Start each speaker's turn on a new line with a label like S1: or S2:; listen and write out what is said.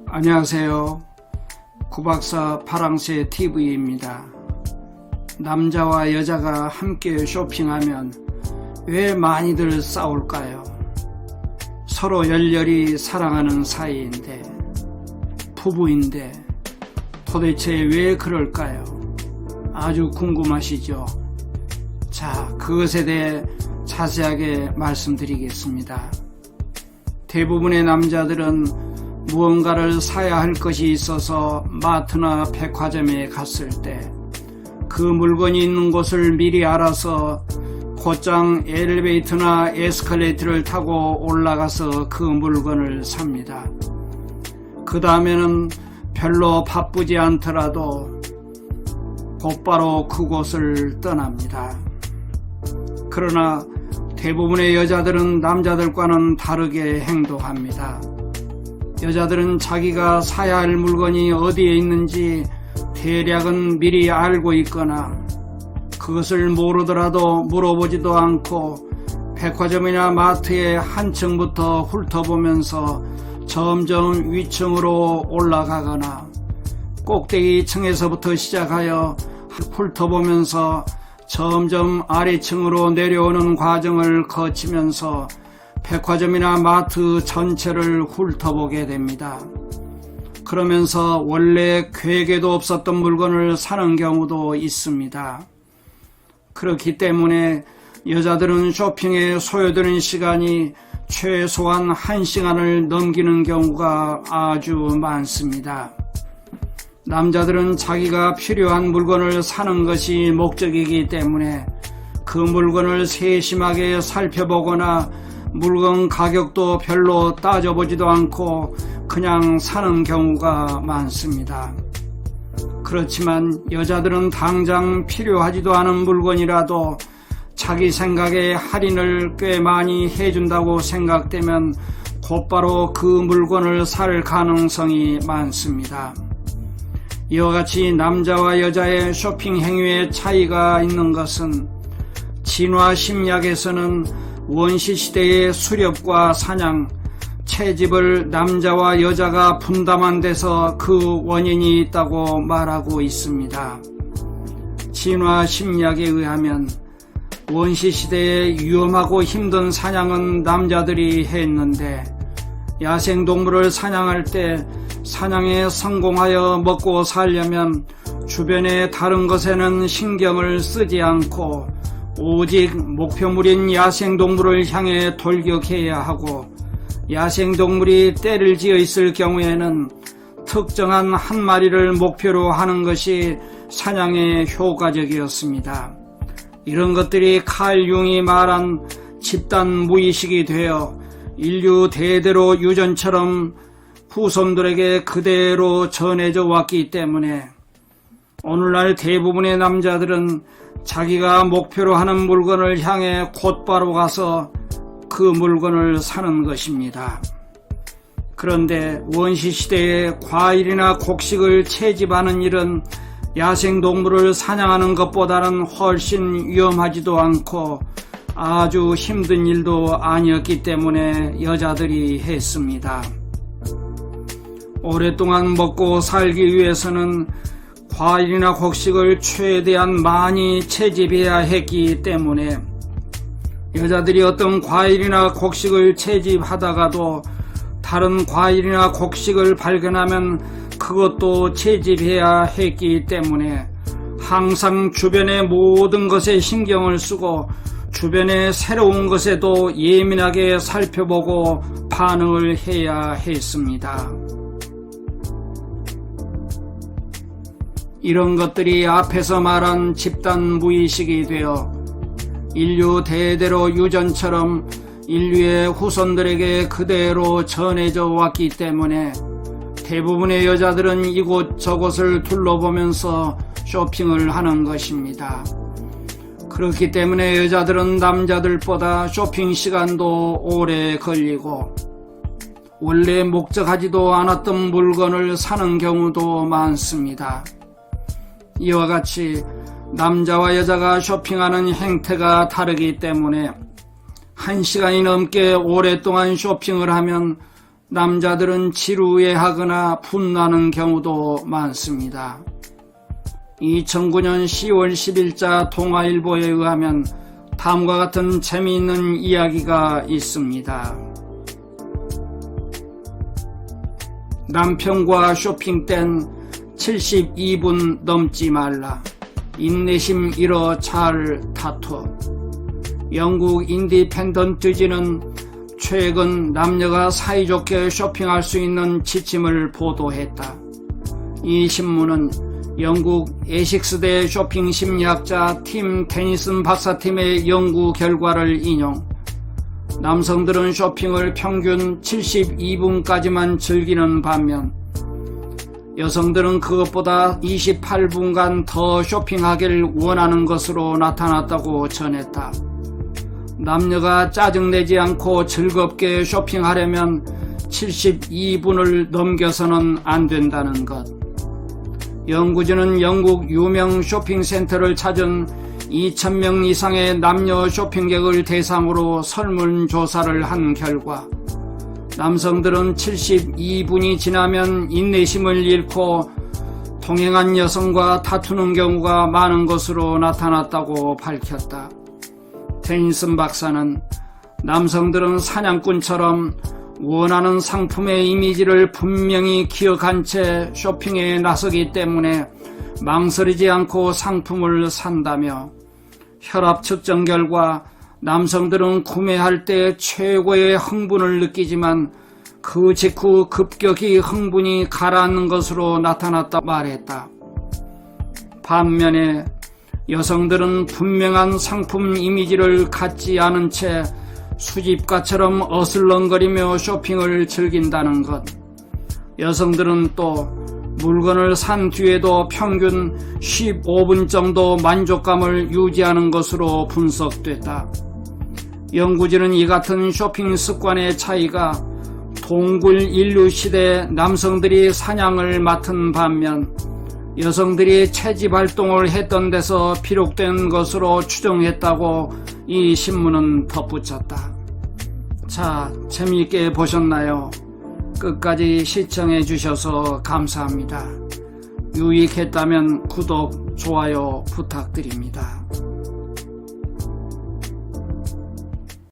S1: 안녕하세요. 구박사 파랑새 TV입니다. 남자와 여자가 함께 쇼핑하면 왜 많이들 싸울까요? 서로 열렬히 사랑하는 사이인데, 부부인데 도대체 왜 그럴까요? 아주 궁금하시죠? 자, 그것에 대해 자세하게 말씀드리겠습니다. 대부분의 남자들은 무언가를 사야 할 것이 있어서 마트나 백화점에 갔을 때 그 물건이 있는 곳을 미리 알아서 곧장 엘리베이터나 에스컬레이터를 타고 올라가서 그 물건을 삽니다. 그 다음에는 별로 바쁘지 않더라도 곧바로 그곳을 떠납니다. 그러나 대부분의 여자들은 남자들과는 다르게 행동합니다. 여자들은 자기가 사야 할 물건이 어디에 있는지 대략은 미리 알고 있거나 그것을 모르더라도 물어보지도 않고 백화점이나 마트의 한 층부터 훑어보면서 점점 위층으로 올라가거나 꼭대기 층에서부터 시작하여 훑어보면서 점점 아래층으로 내려오는 과정을 거치면서 백화점이나 마트 전체를 훑어보게 됩니다. 그러면서 원래 계획에도 없었던 물건을 사는 경우도 있습니다. 그렇기 때문에 여자들은 쇼핑에 소요되는 시간이 최소한 1시간을 넘기는 경우가 아주 많습니다. 남자들은 자기가 필요한 물건을 사는 것이 목적이기 때문에 그 물건을 세심하게 살펴보거나 물건 가격도 별로 따져보지도 않고 그냥 사는 경우가 많습니다. 그렇지만 여자들은 당장 필요하지도 않은 물건이라도 자기 생각에 할인을 꽤 많이 해준다고 생각되면 곧바로 그 물건을 살 가능성이 많습니다. 이와 같이 남자와 여자의 쇼핑 행위의 차이가 있는 것은 진화 심리학에서는 원시시대의 수렵과 사냥, 채집을 남자와 여자가 분담한 데서 그 원인이 있다고 말하고 있습니다. 진화 심리학에 의하면 원시시대의 위험하고 힘든 사냥은 남자들이 했는데 야생동물을 사냥할 때 사냥에 성공하여 먹고 살려면 주변의 다른 것에는 신경을 쓰지 않고 오직 목표물인 야생동물을 향해 돌격해야 하고 야생동물이 떼를 지어 있을 경우에는 특정한 한 마리를 목표로 하는 것이 사냥에 효과적이었습니다. 이런 것들이 칼 융이 말한 집단 무의식이 되어 인류 대대로 유전처럼 후손들에게 그대로 전해져 왔기 때문에 오늘날 대부분의 남자들은 자기가 목표로 하는 물건을 향해 곧바로 가서 그 물건을 사는 것입니다. 그런데 원시시대에 과일이나 곡식을 채집하는 일은 야생동물을 사냥하는 것보다는 훨씬 위험하지도 않고 아주 힘든 일도 아니었기 때문에 여자들이 했습니다. 오랫동안 먹고 살기 위해서는 과일이나 곡식을 최대한 많이 채집해야 했기 때문에 여자들이 어떤 과일이나 곡식을 채집하다가도 다른 과일이나 곡식을 발견하면 그것도 채집해야 했기 때문에 항상 주변의 모든 것에 신경을 쓰고 주변의 새로운 것에도 예민하게 살펴보고 반응을 해야 했습니다. 이런 것들이 앞에서 말한 집단 무의식이 되어 인류 대대로 유전처럼 인류의 후손들에게 그대로 전해져 왔기 때문에 대부분의 여자들은 이곳저곳을 둘러보면서 쇼핑을 하는 것입니다. 그렇기 때문에 여자들은 남자들보다 쇼핑 시간도 오래 걸리고 원래 목적하지도 않았던 물건을 사는 경우도 많습니다. 이와 같이 남자와 여자가 쇼핑하는 행태가 다르기 때문에 1시간이 넘게 오랫동안 쇼핑을 하면 남자들은 지루해하거나 분나는 경우도 많습니다. 2009년 10월 10일자 동아일보에 의하면 다음과 같은 재미있는 이야기가 있습니다. 남편과 쇼핑 땐 72분 넘지 말라. 인내심 잃어 잘 다투어. 영국 인디펜던트지는 최근 남녀가 사이좋게 쇼핑할 수 있는 지침을 보도했다. 이 신문은 영국 에식스대 쇼핑 심리학자 팀 데니슨 박사팀의 연구 결과를 인용. 남성들은 쇼핑을 평균 72분까지만 즐기는 반면 여성들은 그것보다 28분간 더 쇼핑하기를 원하는 것으로 나타났다고 전했다. 남녀가 짜증내지 않고 즐겁게 쇼핑하려면 72분을 넘겨서는 안 된다는 것. 연구진은 영국 유명 쇼핑센터를 찾은 2,000명 이상의 남녀 쇼핑객을 대상으로 설문조사를 한 결과 남성들은 72분이 지나면 인내심을 잃고 동행한 여성과 다투는 경우가 많은 것으로 나타났다고 밝혔다. 데니슨 박사는 남성들은 사냥꾼처럼 원하는 상품의 이미지를 분명히 기억한 채 쇼핑에 나서기 때문에 망설이지 않고 상품을 산다며 혈압 측정 결과 남성들은 구매할 때 최고의 흥분을 느끼지만 그 직후 급격히 흥분이 가라앉는 것으로 나타났다 말했다. 반면에 여성들은 분명한 상품 이미지를 갖지 않은 채 수집가처럼 어슬렁거리며 쇼핑을 즐긴다는 것. 여성들은 또 물건을 산 뒤에도 평균 15분 정도 만족감을 유지하는 것으로 분석됐다. 연구진은 이 같은 쇼핑 습관의 차이가 동굴 인류 시대 남성들이 사냥을 맡은 반면 여성들이 채집활동을 했던 데서 비롯된 것으로 추정했다고 이 신문은 덧붙였다. 자, 재미있게 보셨나요? 끝까지 시청해 주셔서 감사합니다. 유익했다면 구독, 좋아요 부탁드립니다.